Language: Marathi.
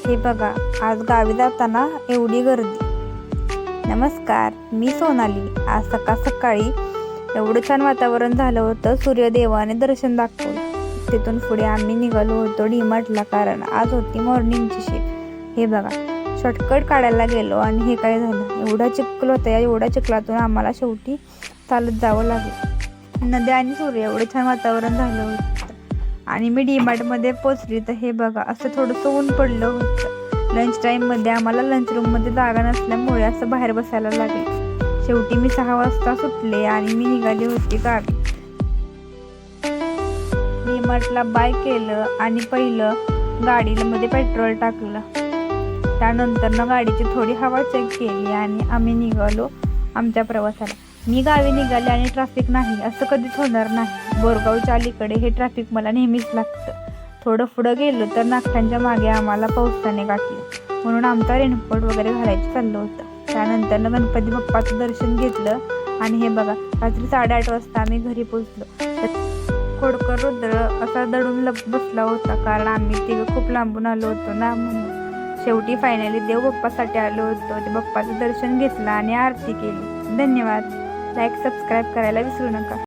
हे बघा, आज गावी जाताना एवढी गर्दी. नमस्कार, मी सोनाली. आज सकाळी एवढं छान वातावरण झालं होतं. सूर्यदेवाने दर्शन दाखवलं. तिथून पुढे आम्ही निघालो होतो डीमार्टला, कारण आज होती मॉर्निंगची शिफ्ट. हे बघा, शॉर्टकट काढायला गेलो आणि हे काय झालं, एवढा चिखल होता. या एवढ्या चिखलातून आम्हाला शेवटी चालत जावं लागलं. नद्या आणि सूर्य, एवढं छान वातावरण झालं होतं. आणि मी डीमार्टमध्ये पोचली तर हे बघा, असं थोडंसं ऊन पडलं होतं. लंच टाईममध्ये आम्हाला लंच रूममध्ये जागा नसल्यामुळे असं बाहेर बसायला लागले. शेवटी मी 6 वाजता सुटले आणि मी निघाली होती गावी. डीमार्टला बाय केलं आणि पहिलं गाडीमध्ये पेट्रोल टाकलं. त्यानंतर गाडीची थोडी हवा चेक केली आणि आम्ही निघालो आमच्या प्रवासाला. मी गावी निघाले आणि ट्रॅफिक नाही असं कधीच होणार नाही. बोरगावच्या अलीकडे हे ट्रॅफिक मला नेहमीच लागतं. थोडं पुढं गेलो तर नागठांच्या मागे आम्हाला पावसाने गाठलं, म्हणून आमचा रेनकोट वगैरे घालायचं चाललं होतं. त्यानंतर गणपती बाप्पाचं दर्शन घेतलं आणि हे बघा, रात्री 8:30 वाजता आम्ही घरी पोचलो. खोडकर रुद्र असा दडून बसला होता, कारण आम्ही तिघं खूप लांबून आलो होतो ना, म्हणून. शेवटी फायनली देव बाप्पासाठी आलो होतो. ते बाप्पाचं दर्शन घेतलं आणि आरती केली. धन्यवाद. लाईक सबस्क्राईब करायला विसरू नका.